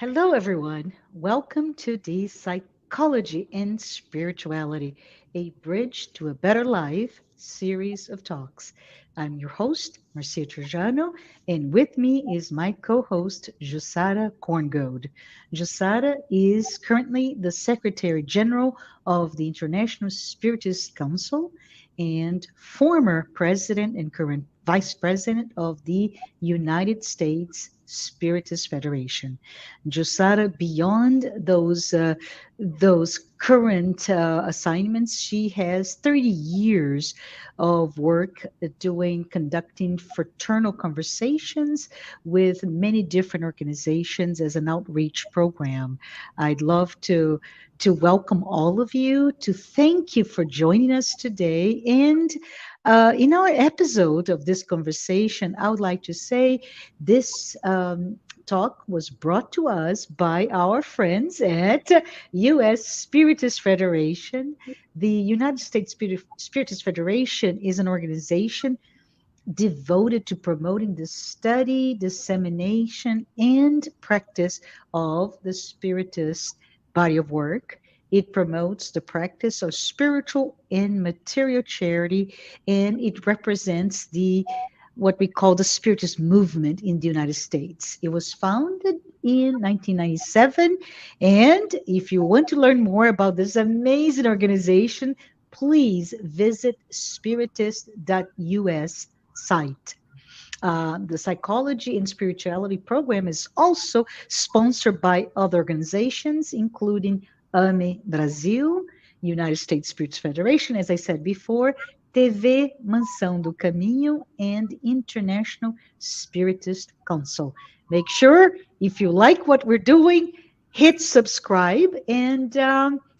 Hello, everyone. Welcome to the Psychology and Spirituality, a Bridge to a Better Life series of talks. I'm your host, Marcia Trajano, and with me is my co host, Jussara Korngold. Jussara is currently the Secretary General of the International Spiritist Council and former President and current Vice President of the United States Spiritist Federation. Jussara, beyond those current assignments, she has 30 years of work conducting fraternal conversations with many different organizations as an outreach program. I'd love to welcome all of you, to thank you for joining us today. And in our episode of this conversation, I would like to say this talk was brought to us by our friends at U.S. Spiritist Federation. The United States Spiritist Federation is an organization devoted to promoting the study, dissemination, and practice of the Spiritist body of work. It promotes the practice of spiritual and material charity, and it represents the what we call the Spiritist movement in the United States. It was founded in 1997, and if you want to learn more about this amazing organization, please visit spiritist.us site. The Psychology and Spirituality program is also sponsored by other organizations, including AME Brasil, United States Spirits Federation, as I said before, TV Mansão do Caminho, and International Spiritist Council. Make sure, if you like what we're doing, hit subscribe. And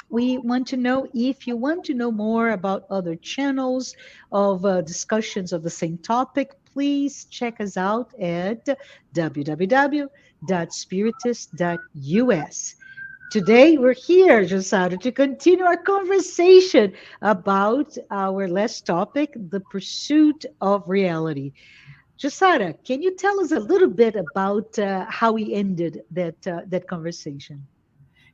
we want to know if you want to know more about other channels of discussions of the same topic, please check us out at www.spiritist.us. Today, we're here, Jussara, to continue our conversation about our last topic, the pursuit of reality. Jussara, can you tell us a little bit about how we ended that conversation?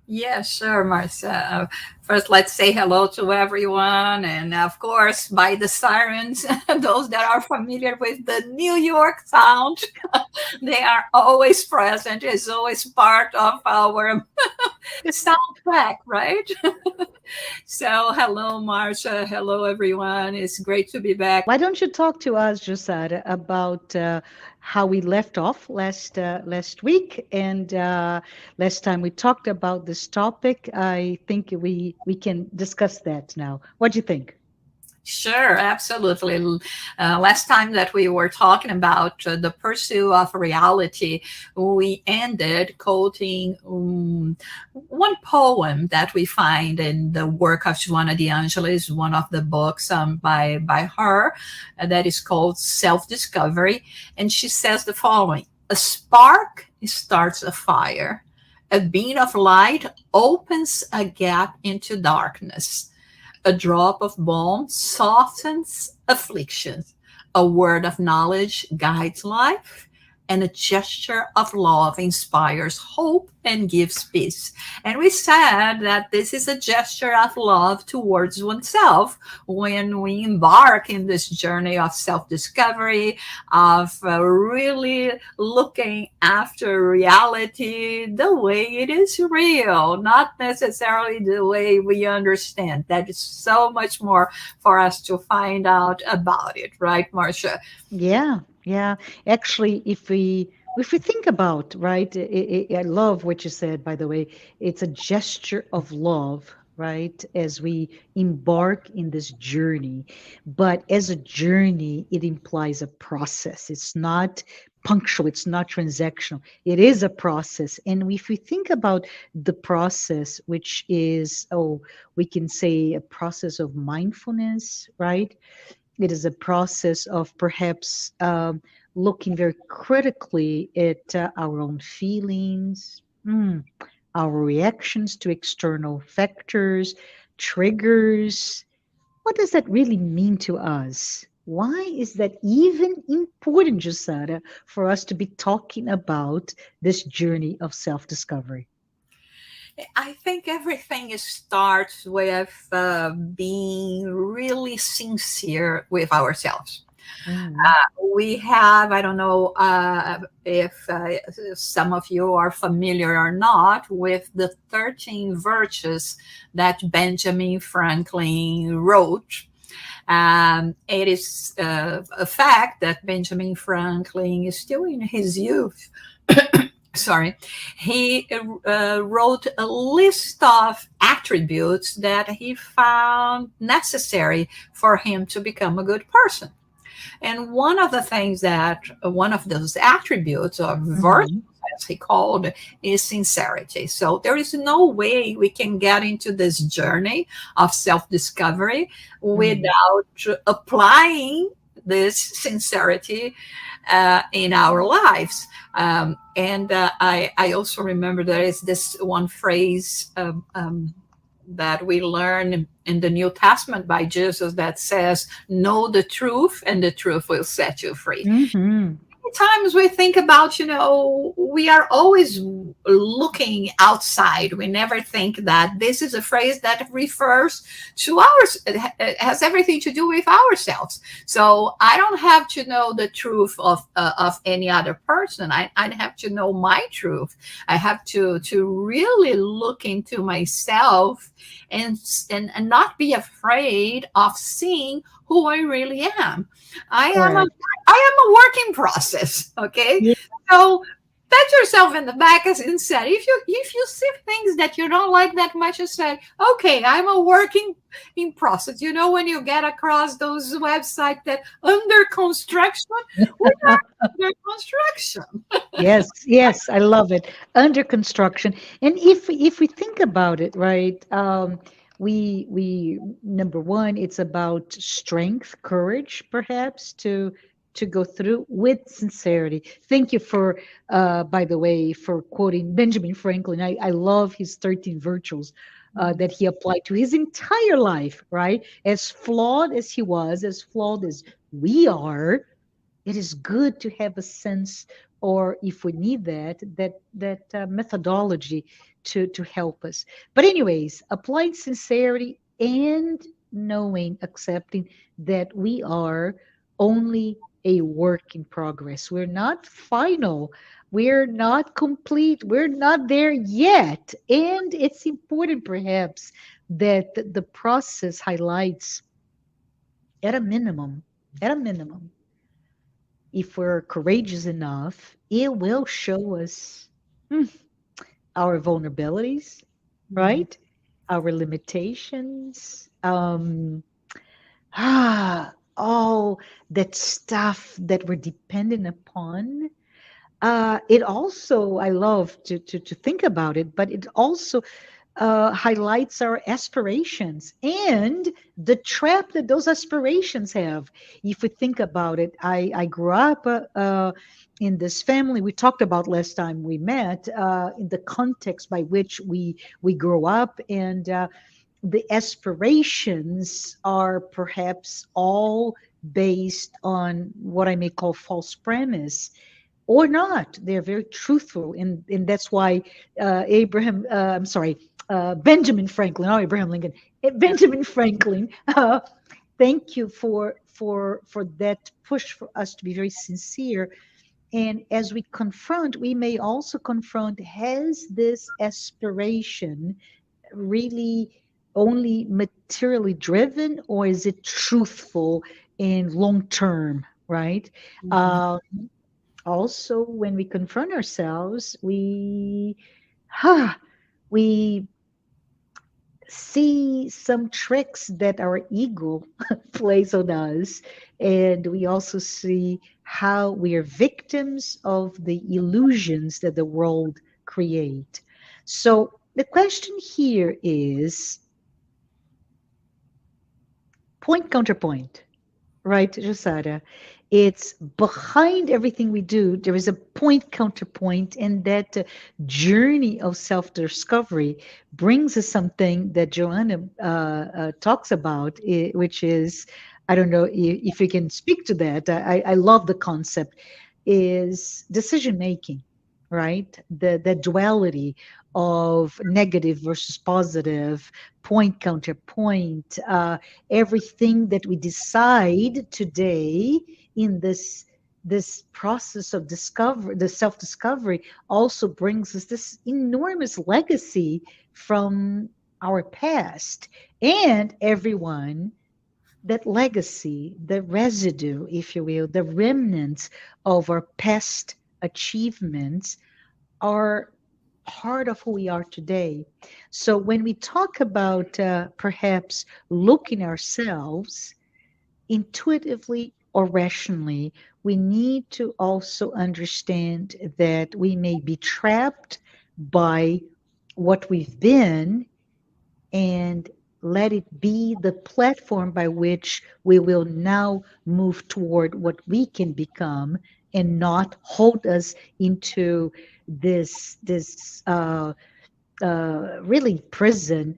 Yeah, sure, Marcia. First, let's say hello to everyone. And of course, by the sirens, those that are familiar with the New York sound, they are always present. It's always part of our soundtrack, right? So, hello, Marcia. Hello, everyone. It's great to be back. Why don't you talk to us, Jussara, about how we left off last week? And last time we talked about this topic, I think we can discuss that now. What do you think? Sure, absolutely. Last time that we were talking about the pursuit of reality, we ended quoting one poem that we find in the work of Joanna de Angelis, one of the books by her, that is called Self Discovery. And she says the following: a spark starts a fire, a beam of light opens a gap into darkness. A drop of balm softens afflictions. A word of knowledge guides life. And a gesture of love inspires hope and gives peace. And we said that this is a gesture of love towards oneself when we embark in this journey of self discovery, of really looking after reality the way it is real, not necessarily the way we understand. That is so much more for us to find out about it, right, Marcia? Yeah, yeah. Actually, if we think about, right, I love what you said, by the way. It's a gesture of love, right, as we embark in this journey. But as a journey, it implies a process. It's not punctual, it's not transactional. It is a process. And if we think about the process, which is, oh, we can say a process of mindfulness, right? It is a process of perhaps looking very critically at our own feelings, our reactions to external factors, triggers. What does that really mean to us? Why is that even important, Jussara, for us to be talking about this journey of self discovery? I think everything starts with being really sincere with ourselves. Mhm. We have, I don't know if some of you are familiar or not with the 13 virtues that Benjamin Franklin wrote. It is a fact that Benjamin Franklin is still in his youth. Sorry, he wrote a list of attributes that he found necessary for him to become a good person. And one of the things that one of those attributes or virtues, Mhm. as he called, is sincerity. So there is no way we can get into this journey of self discovery Mhm. without applying this sincerity in our lives. I also remember there is this one phrase that we learn in the New Testament by Jesus that says, "Know the truth, and the truth will set you free." Mhm. Times we think about, we are always looking outside. We never think that this is a phrase that refers to ours. It has everything to do with ourselves. So I don't have to know the truth of any other person. I have to know my truth. I have to really look into myself and and not be afraid of seeing who I really am. I am a Correct. I am a working process. Okay, Yeah. so pat yourself in the back and said, if you see things that you don't like that much, you say, okay, I'm a working in process. When you get across those websites that under construction, we are under construction. Yes, yes, I love it. Under construction, and if we think about it, right? We number one, it's about strength, courage, perhaps to go through with sincerity. Thank you for, by the way, for quoting Benjamin Franklin. I love his 13 virtues that he applied to his entire life, right? As flawed as he was, as flawed as we are, it is good to have a sense, or if we need that methodology to help us. But anyways, applying sincerity and knowing, accepting that we are only a work in progress. We're not final, we're not complete, we're not there yet. And it's important perhaps that the process highlights, at a minimum, at a minimum, if we're courageous enough, it will show us, hmm, our vulnerabilities, Mhm. right? Our limitations, all that stuff that we're dependent upon. It also, I love to think about it, but it also highlights our aspirations and the trap that those aspirations have. If we think about it, I grew up in this family we talked about last time we met, in the context by which we grow up, and the aspirations are perhaps all based on what I may call false premise, or not. They're very truthful, and that's why I'm sorry, Benjamin Franklin, oh, Abraham Lincoln, Yeah. Benjamin Franklin. Thank you for that push for us to be very sincere. And as we confront, we may also confront: has this aspiration really only materially driven, or is it truthful and long term? Right. Mhm. Uh, Also, when we confront ourselves, we see some tricks that our ego plays on us, and we also see how we are victims of the illusions that the world create. So the question here is point counterpoint, right, Josada? It's behind everything we do, there is a point counterpoint, and that journey of self discovery brings us something that Joanna talks about, which is I don't know if you can speak to that. I love the concept is decision making, right? The duality of negative versus positive, point counterpoint, everything that we decide today in this process of discovery, the self discovery, also brings us this enormous legacy from our past, and everyone, that legacy, the residue, if you will, the remnants of our past achievements are part of who we are today. So when we talk about perhaps looking ourselves intuitively or rationally, we need to also understand that we may be trapped by what we've been, and let it be the platform by which we will now move toward what we can become, and not hold us into this really prison,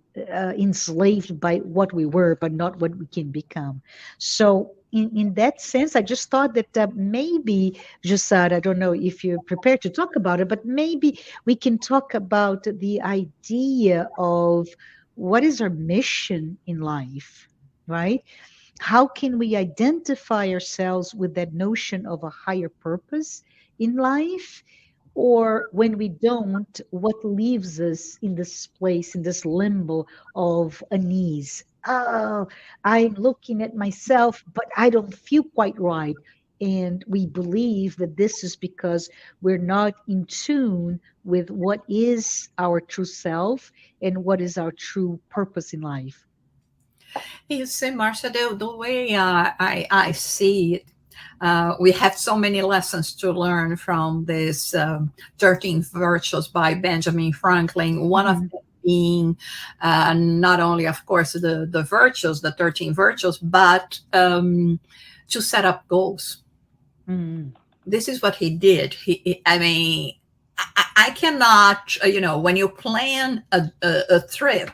enslaved by what we were, but not what we can become. So, in that sense, I just thought that maybe, Jussara, I don't know if you're prepared to talk about it, but maybe we can talk about the idea of what is our mission in life, right? How can we identify ourselves with that notion of a higher purpose in life? Or when we don't, what leaves us in this place, in this limbo of unease? Oh, I'm looking at myself, but I don't feel quite right. And we believe that this is because we're not in tune with what is our true self and what is our true purpose in life. You see, Marcia, the way I see it, we have so many lessons to learn from this 13 Virtues by Benjamin Franklin. One of Mhm. them being not only, of course, the virtues, the 13 virtues, but to set up goals. Mhm. This is what he did. I mean, I cannot, when you plan a trip,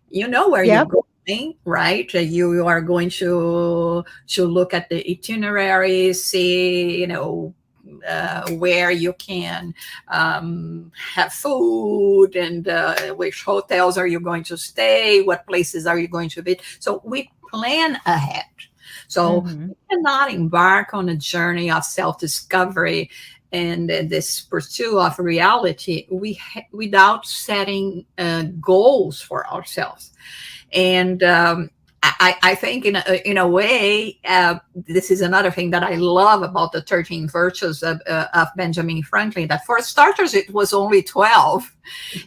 you know where you're Yep. going, right? You are going to look at the itinerary, see, where you can have food, and which hotels are you going to stay, what places are you going to visit. So we plan ahead. So Mhm. we cannot embark on a journey of self-discovery and this pursuit of reality without setting goals for ourselves. And I think in a way, this is another thing that I love about the 13 virtues of Benjamin Franklin, that for starters, it was only 12.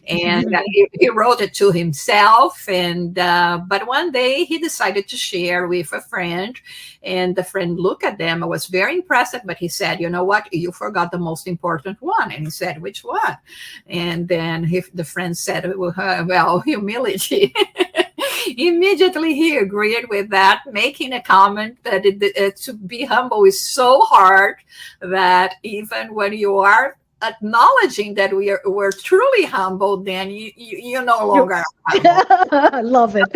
And he wrote it to himself. And but one day he decided to share with a friend, and the friend looked at them. I was very impressed, but he said, "You know what? You forgot the most important one." And he said, "Which one?" And then the friend said, "Well, humility." Immediately he agreed with that, making a comment that to be humble is so hard that even when you are acknowledging that we're truly humble, then you no You longer are humble. love it.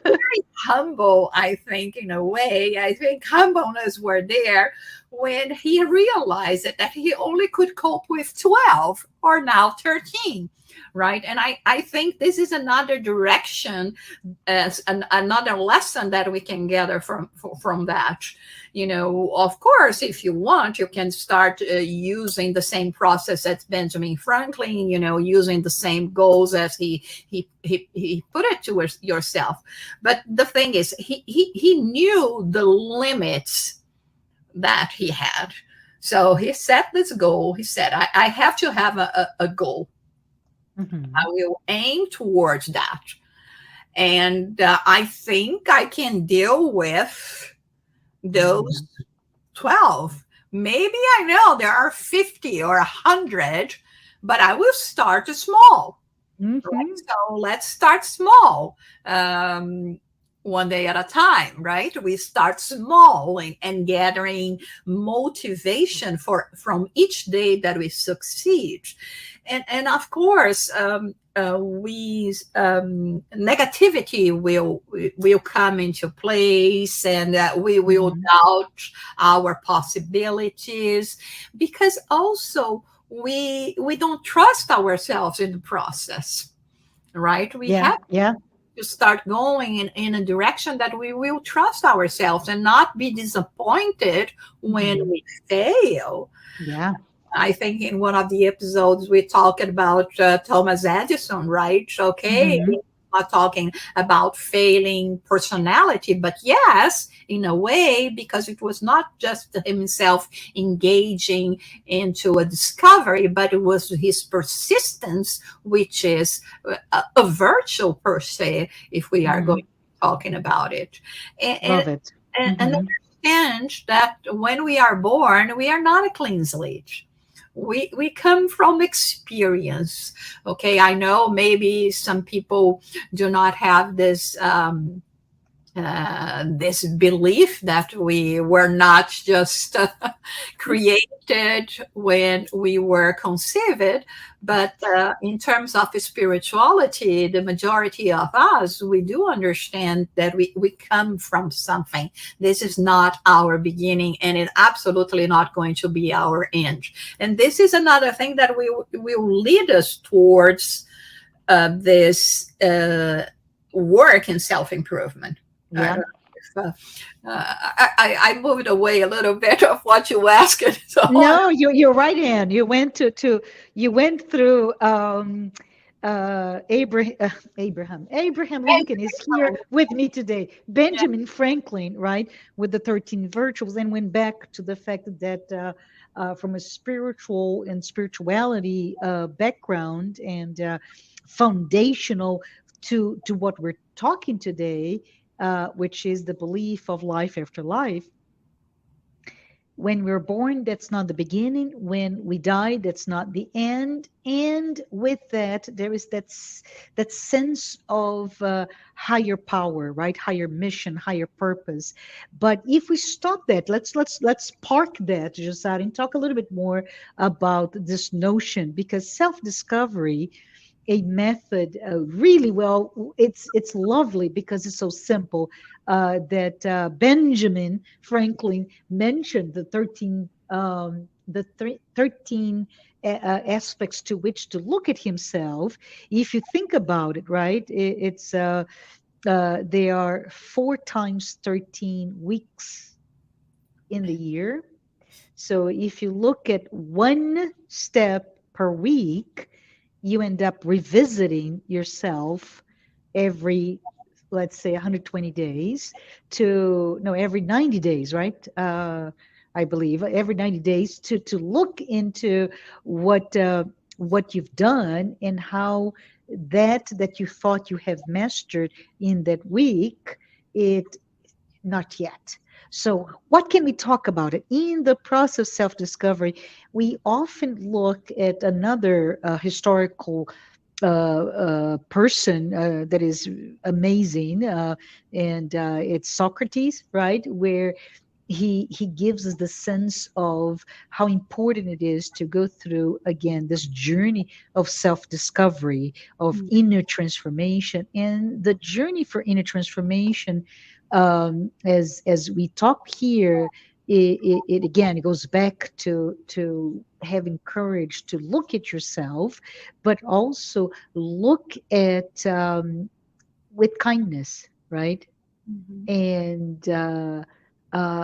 Very humble, I think, in a way. I think humbleness were there when he realized that he only could cope with 12 or now 13, right? And I think this is another direction, as another lesson that we can gather from that. Of course, if you want, you can start using the same process as Benjamin Franklin, using the same goals as he put it to yourself. But the thing is, he knew the limits that he had. So he set this goal. He said, I have to have a goal. I Mhm. will aim towards that. And I think I can deal with those Mhm. 12. Maybe I know there are 50 or 100, but I will start small. Right? Mhm. So let's start small. One day at a time, right? We start small, and gathering motivation from each day that we succeed. And of course, we negativity will come into place, and we will Mhm. doubt our possibilities, because also we don't trust ourselves in the process, right? We Yeah, have yeah. to start going in a direction that we will trust ourselves and not be disappointed when Mhm. we fail. Yeah. I think in one of the episodes we talked about Thomas Edison, right? Okay, Mhm. not talking about failing personality, but yes, in a way, because it was not just himself engaging into a discovery, but it was his persistence, which is a virtue per se, if we are going Mhm. talking about it. And, Love it. and Mhm. understand that when we are born, we are not a clean slate. We come from experience. Okay, I know maybe some people do not have this belief that we were not just created when we were conceived, but in terms of spirituality, the majority of us, we do understand that we come from something. This is not our beginning, and it's absolutely not going to be our end. And this is another thing that will lead us towards this work in self improvement. I don't Yeah. know if I moved away a little bit of what you asked. So No, you're right, Anne. You went to you went through Abraham Lincoln is here with me today. yeah. Benjamin Franklin, right, with the 13 virtues, and went back to the fact that from a spiritual and spirituality background and foundational to what we're talking today, which is the belief of life after life. When we're born, that's not the beginning. When we die, that's not the end. And with that, there is that sense of higher power, right? Higher mission, higher purpose. But if we stop that, let's park that, Jussara, and talk a little bit more about this notion, because self-discovery, a method, really well, it's lovely because it's so simple, that Benjamin Franklin mentioned the 13 13 aspects to which to look at himself. If you think about it, right, it's they are 4 times 13 weeks in the year. So if you look at one step per week, you end up revisiting yourself every, let's say, 120 days to, no, every 90 days, right? I believe every 90 days to look into what what you've done and how that you thought you have mastered in that week, it not yet. So, what can we talk about it? In the process of self discovery, we often look at another historical person that is amazing, and it's Socrates, right? Where he gives us the sense of how important it is to go through again this journey of self-discovery, of inner transformation. And the journey for inner transformation, as we talk here, it again, it goes back to having courage to look at yourself, but also look at with kindness, right? Mhm. And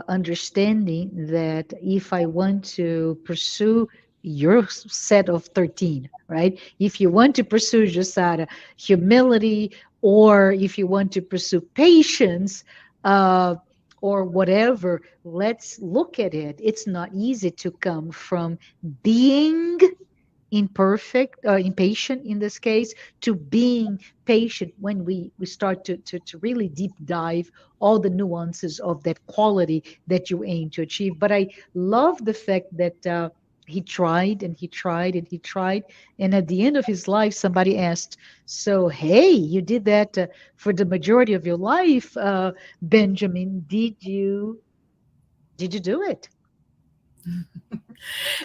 understanding that if I want to pursue your set of 13, right? If you want to pursue Jussara, humility, or if you want to pursue patience, uh, or whatever, let's look at it. It's not easy to come from being imperfect, impatient in this case, to being patient when we start to really deep dive all the nuances of that quality that you aim to achieve. But I love the fact that he tried and he tried and he tried, and at the end of his life somebody asked, so hey, you did that for the majority of your life, Benjamin, did you do it?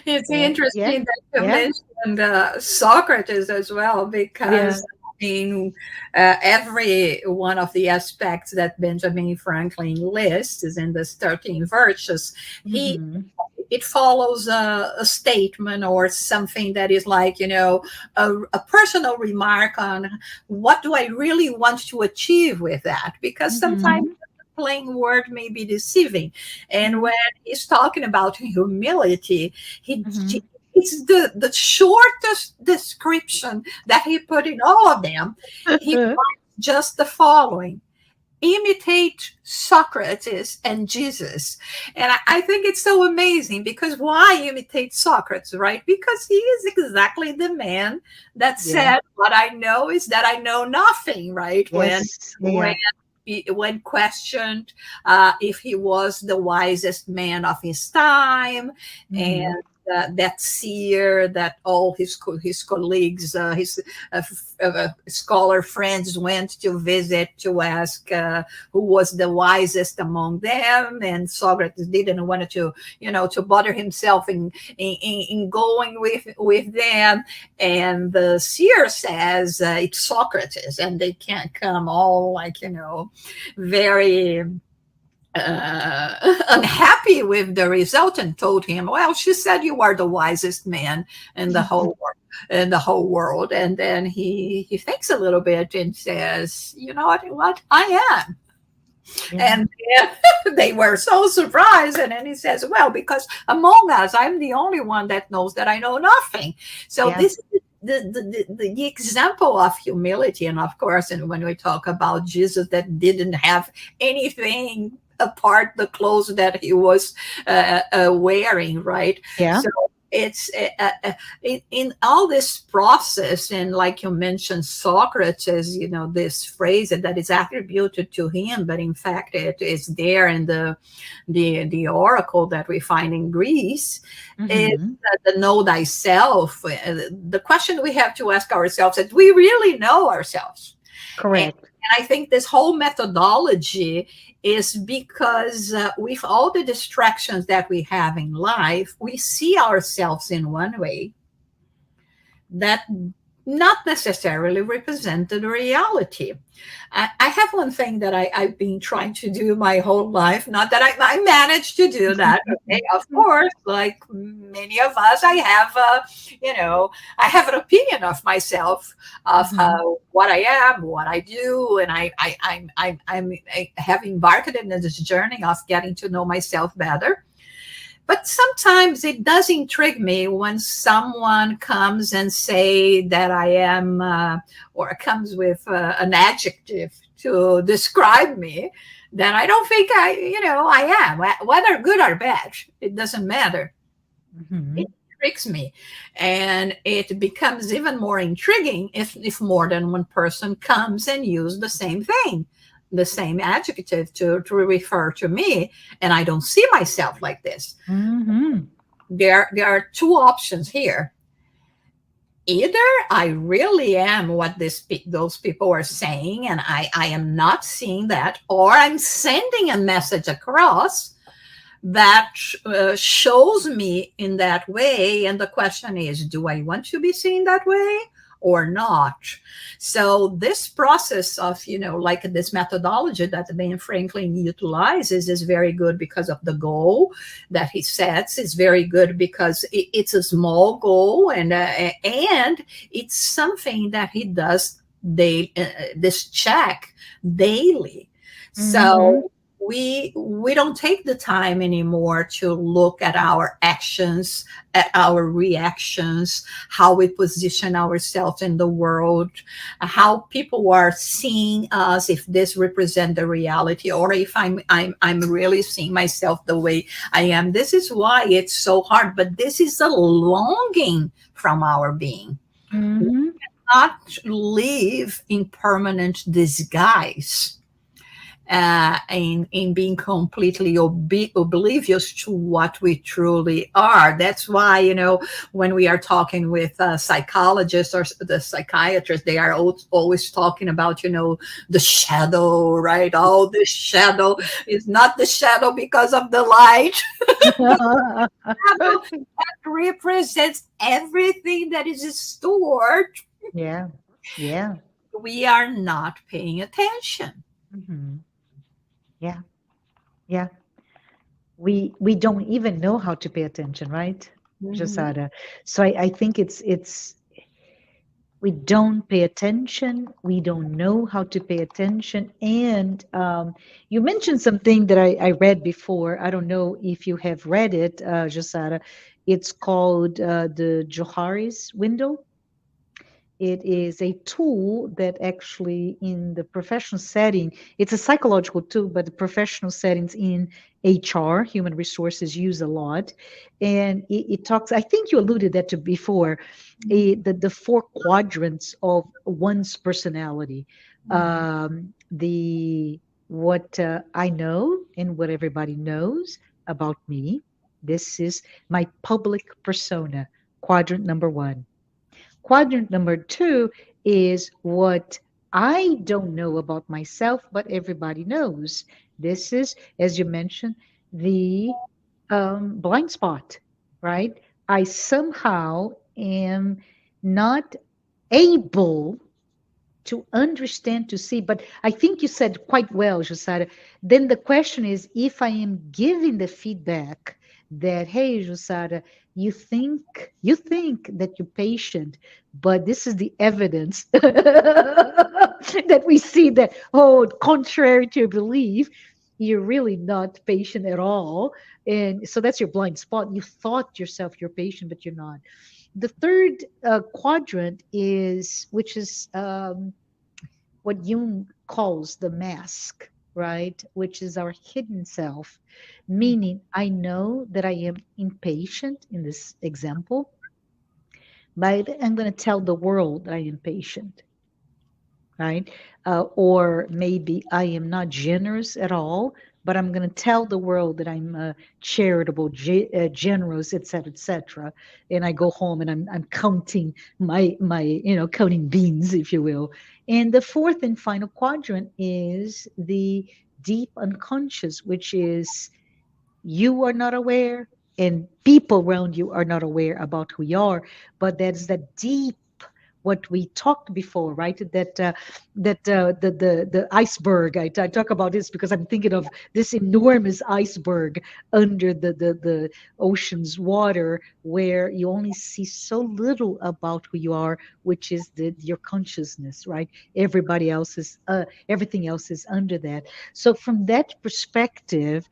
It's Yeah, interesting that you yeah, mentioned Socrates as well, yeah. because in every one of the aspects that Benjamin Franklin lists is in this 13 virtues. He Mm-hmm. it follows a statement or something that is like, a personal remark on what do I really want to achieve with that, because sometimes Mm-hmm. plain word may be deceiving. And Mm-hmm. when he's talking about humility, he Mm-hmm. it's the shortest description that he put in all of them. He writes just the following: imitate Socrates and Jesus. And I think it's so amazing, because why imitate Socrates, right? Because he is exactly the man that Yeah. said, what I know is that I know nothing, right? Yes. Yeah. When Yeah. when questioned if he was the wisest man of his time, and Mm-hmm. that seer that all his colleagues, his scholar friends went to visit to ask who was the wisest among them, and Socrates didn't want to, to bother himself in going with them, and the seer says it's Socrates, and they can't come all like, very unhappy with the result, and told him, well, she said you are the wisest man in the whole world. In the whole world. And then he thinks a little bit and says, you know what I am. Yeah. And they were so surprised. And then he says, well, because among us, I'm the only one that knows that I know nothing. So Yeah. this is the example of humility. And of course, and when we talk about Jesus that didn't have anything apart the clothes that he was wearing, right? Yeah. So it's in all this process, and like you mentioned Socrates, this phrase that is attributed to him, but in fact it is there in the oracle that we find in Greece, is Mm-hmm. the know thyself. The question we have to ask ourselves is, do we really know ourselves? And Correct. I think this whole methodology is because with all the distractions that we have in life, we see ourselves in one way that not necessarily represented the reality. I have one thing that I've been trying to do my whole life. Not that I managed to do that. Okay, of course, like many of us, I have an opinion of myself, of Mm-hmm. what I am, what I do, and I have embarked in this journey of getting to know myself better. But sometimes it does intrigue me when someone comes and say that I am, or comes with an adjective to describe me, then I don't think I am, whether good or bad. It doesn't matter. Mm-hmm. It intrigues me, and it becomes even more intriguing if more than one person comes and use the same thing, the same adjective to refer to me, and I don't see myself like this. Mm-hmm. There are two options here. Either I really am what those people are saying, and I am not seeing that, or I'm sending a message across that shows me in that way. And the question is, do I want to be seen that way or not? So this process of, like this methodology that Ben Franklin utilizes is very good because of the goal that he sets. It's very good because it's a small goal, and it's something that he does this check daily. Mm-hmm. So we don't take the time anymore to look at our actions, at our reactions, how we position ourselves in the world, how people are seeing us, if this represent the reality, or if I'm really seeing myself the way I am. This is why it's so hard, but this is a longing from our being. We Mm-hmm. not live in permanent disguise, in being completely oblivious to what we truly are. That's why, when we are talking with psychologists or the psychiatrists, they are always talking about, the shadow, right? Oh, the shadow is not the shadow because of the light. That represents everything that is stored. Yeah. Yeah. We are not paying attention. Hmm. Yeah. Yeah. We don't even know how to pay attention, right, Mhm. Josada? So I think it's we don't pay attention. We don't know how to pay attention. And you mentioned something that I read before. I don't know if you have read it, Josada. It's called the Johari's window. It is a tool that actually, in the professional setting, it's a psychological tool, but the professional settings in HR, human resources, use a lot. And it talks, I think you alluded that to before, the four quadrants of one's personality. Mhm. The what I know and what everybody knows about me. This is my public persona, quadrant number one. Quadrant number two is what I don't know about myself, but everybody knows. This is, as you mentioned, the blind spot, right? I somehow am not able to understand, to see. But I think you said quite well, Jussara. Then the question is, if I am giving the feedback that, hey, Jussara, you think that you're patient, but this is the evidence that we see that, oh, contrary to your belief, you're really not patient at all. And so that's your blind spot. You thought yourself you're patient, but you're not. The third quadrant is, which is what Jung calls the mask, right? Which is our hidden self, meaning I know that I am impatient in this example, but I'm going to tell the world that I am patient, right? Or maybe I am not generous at all, but I'm going to tell the world that I'm charitable, generous, et cetera, et cetera. And I go home and I'm counting counting beans, if you will. And the fourth and final quadrant is the deep unconscious, which is you are not aware and people around you are not aware about who you are, but that's that deep, what we talked before, right? The iceberg. I talk about this because I'm thinking of this enormous iceberg under the ocean's water, where you only see so little about who you are, which is your consciousness, right? Everything else is under that. So from that perspective,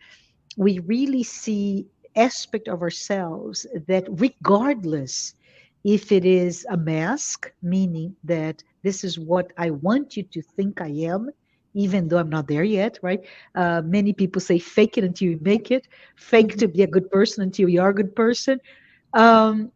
we really see aspect of ourselves that, regardless if it is a mask, meaning that this is what I want you to think I am, even though I'm not there yet, right? Many people say fake it until you make it, fake Mhm. to be a good person until you are a good person,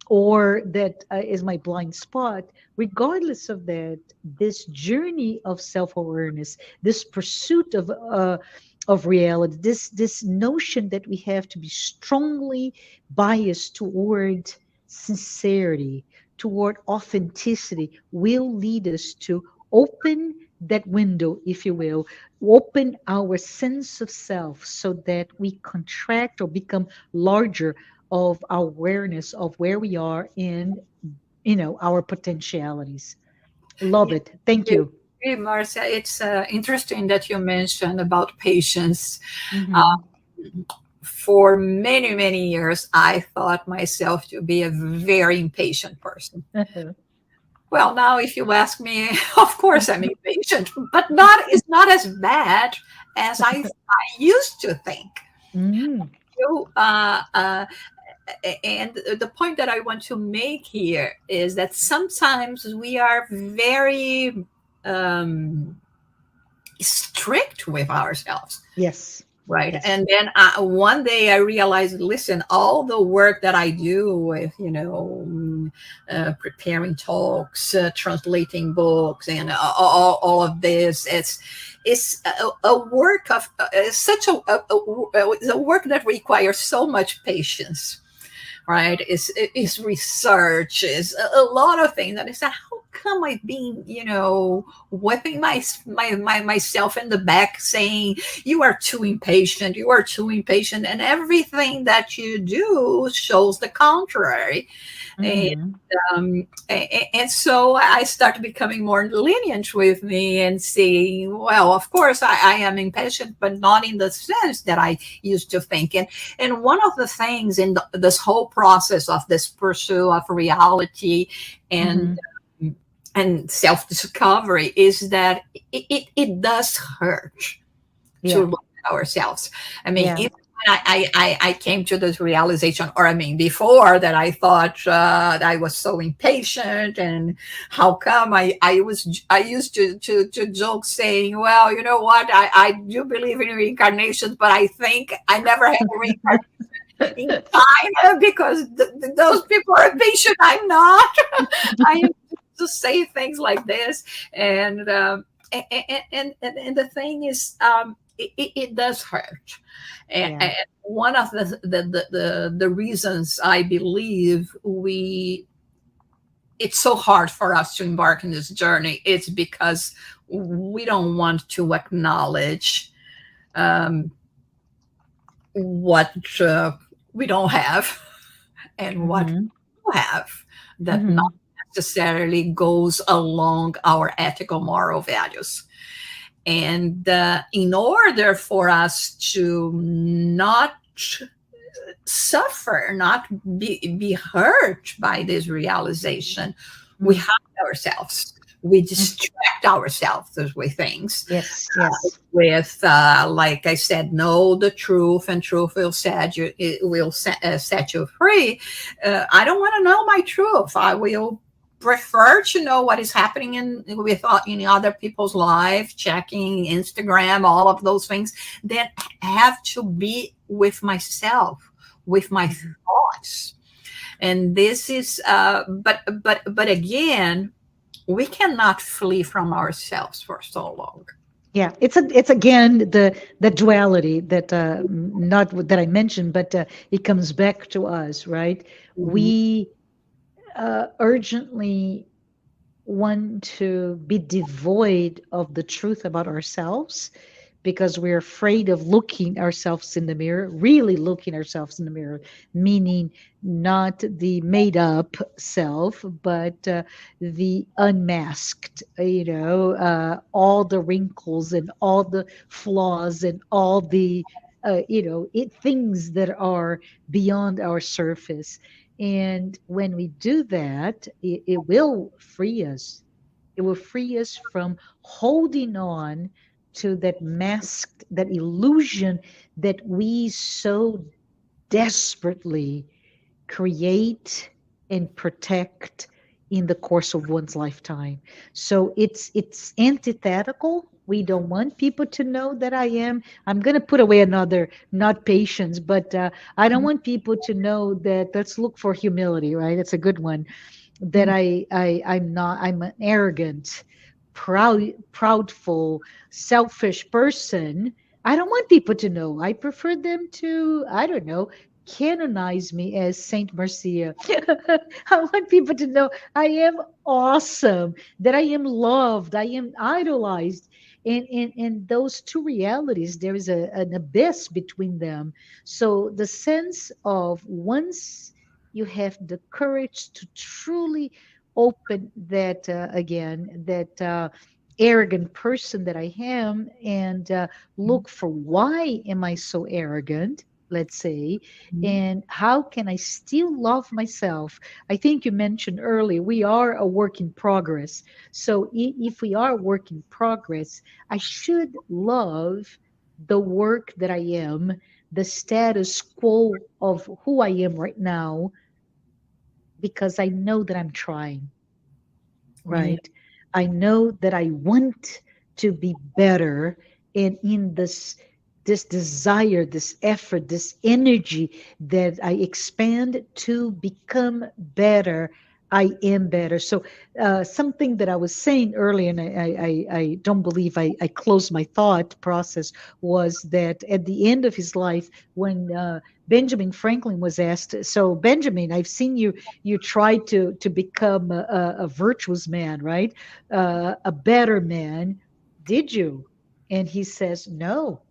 or that is my blind spot. Regardless of that, this journey of self-awareness, this pursuit of reality, this notion that we have to be strongly biased toward sincerity, toward authenticity, will lead us to open that window, if you will, open our sense of self so that we contract or become larger of our awareness of where we are in our potentialities. Love Yeah, it. Thank I you. agree, Marcia. It's interesting that you mentioned about patience. Uh, Hmm. for many, many years, I thought myself to be a very impatient person. Well, now if you ask me, of course I'm impatient, but not it's not as bad as I used to think. Mm. You, and the point that I want to make here is that sometimes we are very um, strict with ourselves, Yes. right? Yes. And then one day I realized, listen, all the work that I do with preparing talks, translating books, and all of this, it's a work of such a work that requires so much patience, right? Is research, is a lot of things. And I said, how come I being, whipping myself in the back, saying, "You are too impatient. You are too impatient," and everything that you do shows the contrary. And Mm-hmm. and so I started becoming more lenient with me and saying, well, of course I am impatient, but not in the sense that I used to think. And one of the things in this whole process of this pursuit of reality and Mm-hmm. self-discovery is that it does hurt to Yeah. look at ourselves. I mean, Yeah. even when I came to this realization, or I mean, before that, I thought I was so impatient, and how come I used to joke saying, well, you know what, I do believe in reincarnations, but I think I never had a reincarnation in China because those people are patient. I'm not. I used to say things like this, and and the thing is, it does hurt. And Yeah. one of the reasons I believe it's so hard for us to embark in this journey is because we don't want to acknowledge um, what we don't have and what Mm-hmm. we do have that not Mm-hmm. necessarily goes along our ethical moral values. And in order for us to not suffer, not be hurt by this realization, we hide ourselves. We Mm-hmm. distract ourselves with things. Yes. Yes. With, like I said, know the truth, and truth will set you. It will set you free. I don't want to know my truth. I will prefer to know what is happening in other people's lives, checking Instagram, all of those things, that have to be with myself, with my Mm-hmm. thoughts. And this is but again, we cannot flee from ourselves for so long. Yeah, it's again the duality that not that I mentioned, but it comes back to us, right? Mhm. We urgently want to be devoid of the truth about ourselves because we're afraid of looking ourselves in the mirror, really looking ourselves in the mirror, meaning not the made up self, but the unmasked, all the wrinkles and all the flaws and all the, things that are beyond our surface. And when we do that, it will free us. It will free us from holding on to that mask, that illusion that we so desperately create and protect in the course of one's lifetime. So it's antithetical. We don't want people to know that I'm going to put away another, not patience, but I don't want people to know that. Let's look for humility, right? It's a good one. That I'm an arrogant, proudful, selfish person. I don't want people to know. I prefer them to, I don't know, canonize me as Saint Marcia. I want people to know I am awesome, that I am loved, I am idolized. And those two realities, there is an abyss between them. So the sense of, once you have the courage to truly open that, again, that arrogant person that I am, and look for, why am I so arrogant, let's say, and how can I still love myself? I think you mentioned earlier we are a work in progress. So if we are a work in progress, I should love the work that I am, the status quo of who I am right now, because I know that I'm trying, Yeah. right? I know that I want to be better, and in this desire, this effort, this energy that I expand to become better, I am better. So something that I was saying earlier, and I don't believe I closed my thought process, was that at the end of his life, when Benjamin Franklin was asked, so Benjamin, I've seen you try to become a virtuous man, right? A better man. Did you? And he says, no.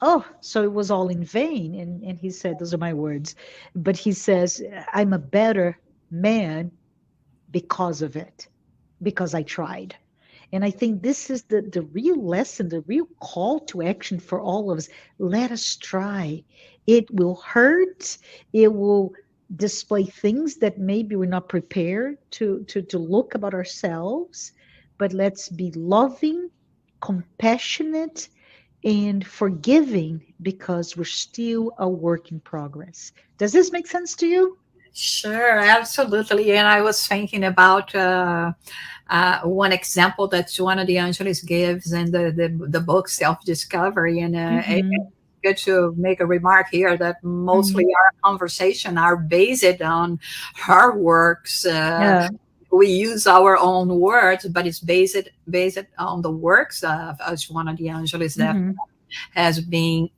Oh, so it was all in vain. And he said, those are my words. But he says, I'm a better man because of it, because I tried. And I think this is the real lesson, the real call to action for all of us. Let us try. It will hurt. It will display things that maybe we're not prepared to look about ourselves. But let's be loving, compassionate, and forgiving because we're still a work in progress. Does this make sense to you? Sure, absolutely. And I was thinking about one example that Joanna de Angelis gives in the book Self Discovery. And Mm-hmm. good to make a remark here that mostly Mm-hmm. our conversation are based on her works. Yeah. We use our own words, but it's based on the works of Joanna de Angelis that Mm-hmm. has been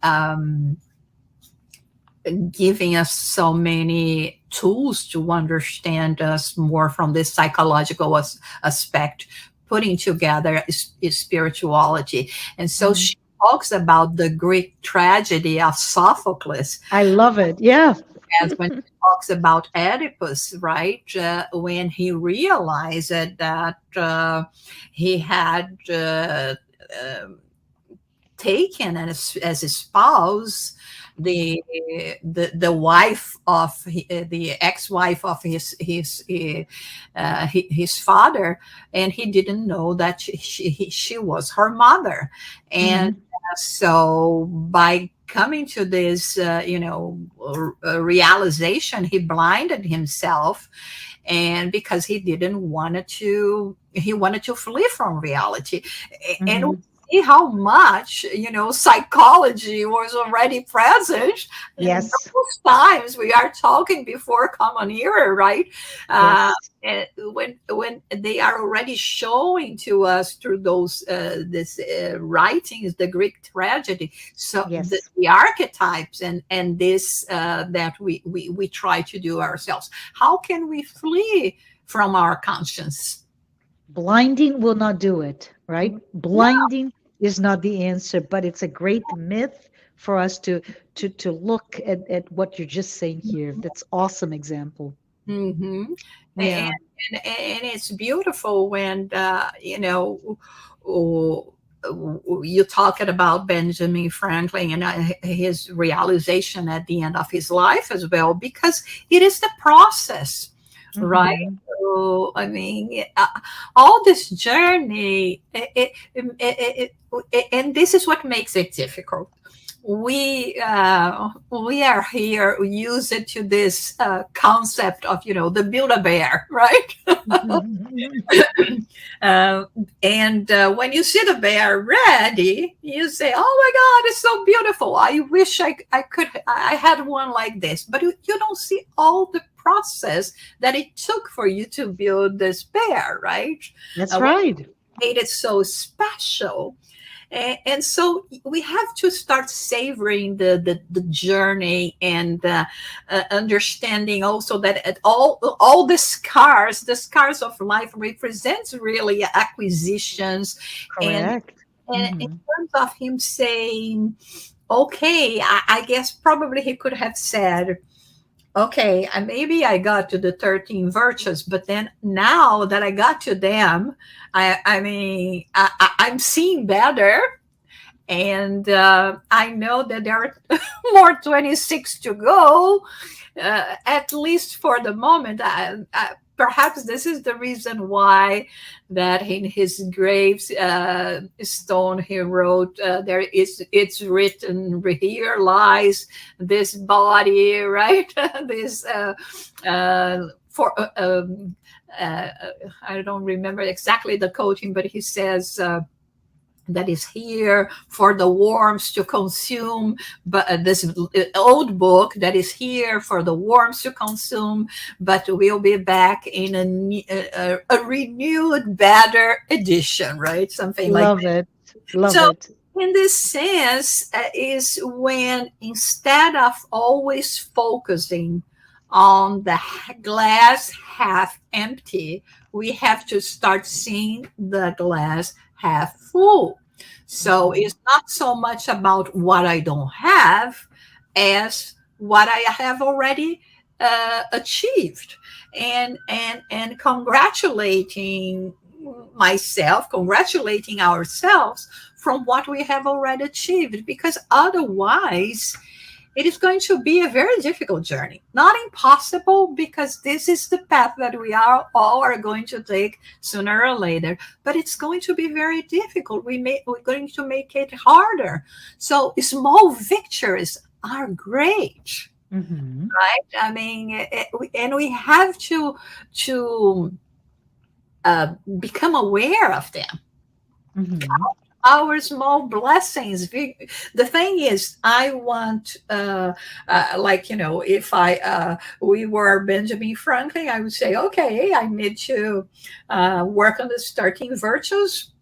giving us so many tools to understand us more from this psychological aspect, putting together spirituality. And so Mm-hmm. she talks about the Greek tragedy of Sophocles, I love it. Yeah. as when she talks about Oedipus, right? When he realized that he had taken as his spouse the wife of the ex-wife of his father, and he didn't know that she was her mother. And Mm-hmm. so by coming to this realization, he blinded himself, and because he didn't wanted to he wanted to flee from reality. And Mm-hmm. see how much psychology was already present in Yes. those times we are talking before common era, right? uh, Yes. and when they are already showing to us through those this writings, the Greek tragedy, so Yes. the archetypes and this that we try to do ourselves. How can we flee from our conscience? Blinding will not do it, right? No. Blinding is not the answer, but it's a great myth for us to look at what you're just saying here. That's awesome example. Hmm. And, Yeah. and it's beautiful when oh, you talking about Benjamin Franklin and his realization at the end of his life as well, because it is the process, right? Mm-hmm. So, I mean, all this journey, and this is what makes it difficult. We are here used to this concept of the build a bear, right? uh, and when you see the bear ready, you say, "Oh my God, it's so beautiful! I wish I had one like this." But you don't see all the process that it took for you to build this bear, right? That's What right. made it so special? And so we have to start savoring the journey, and understanding also that all the scars of life represents really acquisitions. and Correct. and in Mm-hmm. terms of him saying, okay, I guess probably he could have said, okay, maybe I got to the 13 virtues, but then now that I got to them, I mean, I'm seeing better, and I know that there are more 26 to go, at least for the moment. Perhaps this is the reason why that in his graves stone he wrote, it's written, here lies this body, right? This for I don't remember exactly the quoting, but he says, that is here for the worms to consume, but this old book that is here for the worms to consume, but we'll be back in a renewed, better edition, right? Something like Love that. it. Love So, it. in this sense, is when instead of always focusing on the glass half empty, we have to start seeing the glass half full. So Mhm. it's not so much about what I don't have as what I have already achieved, and congratulating myself, congratulating ourselves from what we have already achieved, because otherwise it is going to be a very difficult journey. Not impossible, because this is the path that we are all are going to take sooner or later, but it's going to be very difficult. We're going to make it harder. So small victories are great, Mhm. right? I mean, and we have to become aware of them, Mhm. our small blessings. The thing is, I want, like, if we were Benjamin Franklin, I would say, okay, I need to work on the 13 virtues.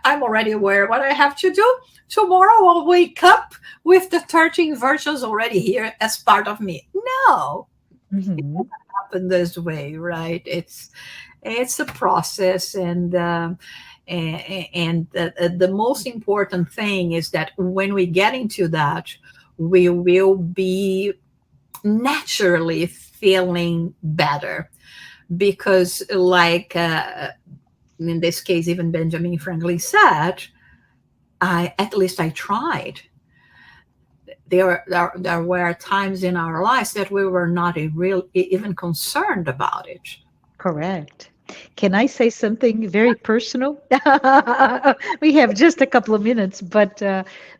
I'm already aware what I have to do. Tomorrow I'll wake up with the 13 virtues already here as part of me. No, Mhm. happen this way, right? It's a process, and the most important thing is that when we get into that, we will be naturally feeling better, because, like, in this case, even Benjamin Franklin said, I at least I tried. There were times in our lives that we were not even concerned about it. Correct. Can I say something very personal? We have just a couple of minutes, but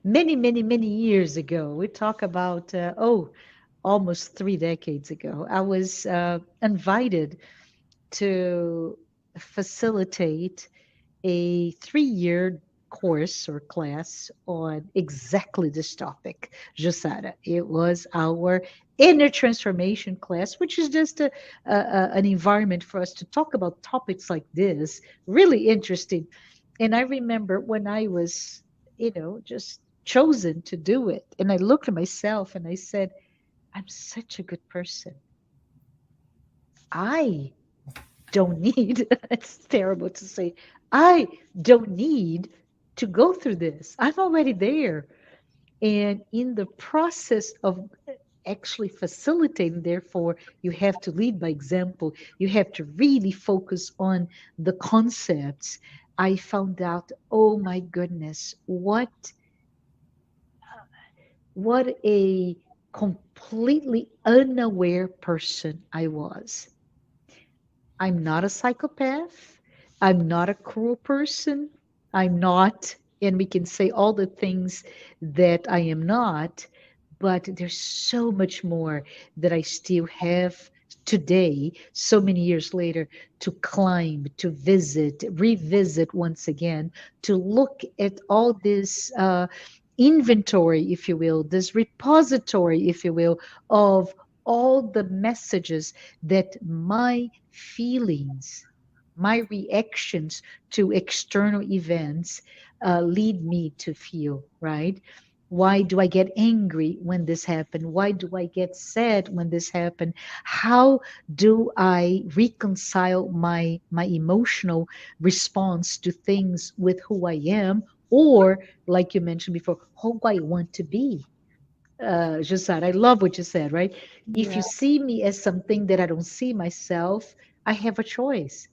many, many, many years ago, we talk about, almost 3 decades ago, I was invited to facilitate a 3 year course or class on exactly this topic, Jussara. It was our inner transformation class, which is just an environment for us to talk about topics like this. Really interesting. And I remember when I was, just chosen to do it, and I looked at myself and I said, I'm such a good person. I don't need, it's terrible to say, I don't need to go through this. I'm already there. And in the process of actually facilitating, therefore, you have to lead by example. You have to really focus on the concepts. I found out, oh my goodness, what a completely unaware person I was. I'm not a psychopath. I'm not a cruel person. I'm not, and we can say all the things that I am not, but there's so much more that I still have today, so many years later, to climb, to visit, revisit once again, to look at all this inventory, if you will, this repository, if you will, of all the messages that my feelings, my reactions to external events lead me to feel, right? Why do I get angry when this happened? Why do I get sad when this happened? How do I reconcile my emotional response to things with who I am, or like you mentioned before, who I want to be? Jussara, I love what you said, right? If you Yeah. see me as something that I don't see myself, I have a choice,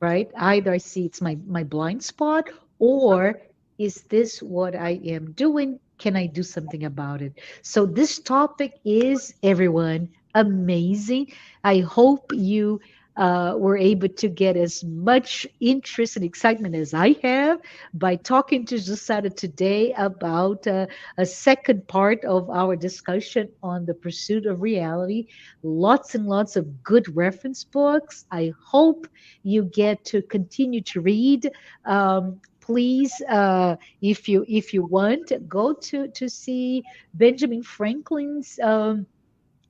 right? Either I see it's my blind spot, or is this what I am doing? Can I do something about it? So this topic is, everyone, amazing. I hope you were able to get as much interest and excitement as I have by talking to Jusada today about a second part of our discussion on the pursuit of reality. Lots and lots of good reference books. I hope you get to continue to read. please, if you want, go to see Benjamin Franklin's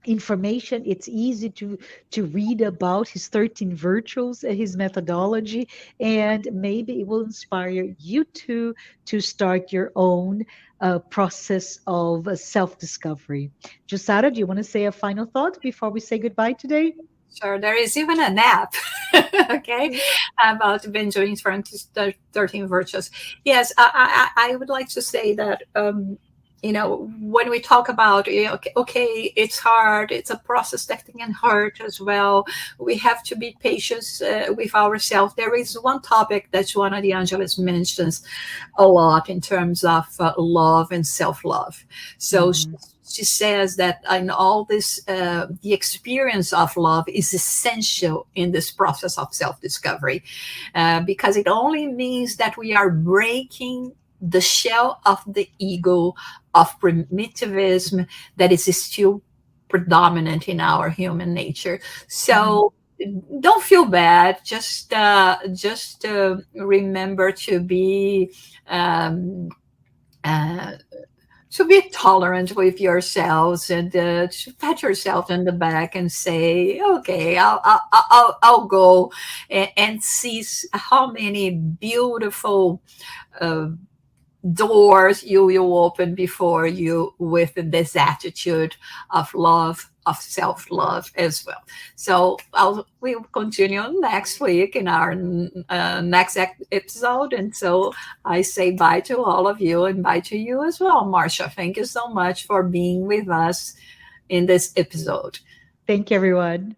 information. It's easy to read about his 13 virtues and his methodology, and maybe it will inspire you to start your own process of self-discovery. Jussara, do you want to say a final thought before we say goodbye today? Sure, there is even an app, okay, about Benjamin Franklin's 13 virtues. Yes, I would like to say that, when we talk about, okay, okay, it's hard, it's a process that can hurt as well. We have to be patient with ourselves. There is one topic that Joanna de Angelis mentions a lot in terms of love and self-love. So Mhm. she says that in all this, the experience of love is essential in this process of self-discovery, because it only means that we are breaking the shell of the ego of primitivism that is still predominant in our human nature. Mhm. So don't feel bad. Just remember um, uh, to be tolerant with yourselves, and to pat yourself in the back and say, okay, I'll go and see how many beautiful uh, doors you will open before you with this attitude of love, of self-love as well. So we'll continue next week in our next episode. And so I say bye to all of you, and bye to you as well, Marcia. Thank you so much for being with us in this episode. Thank you, everyone.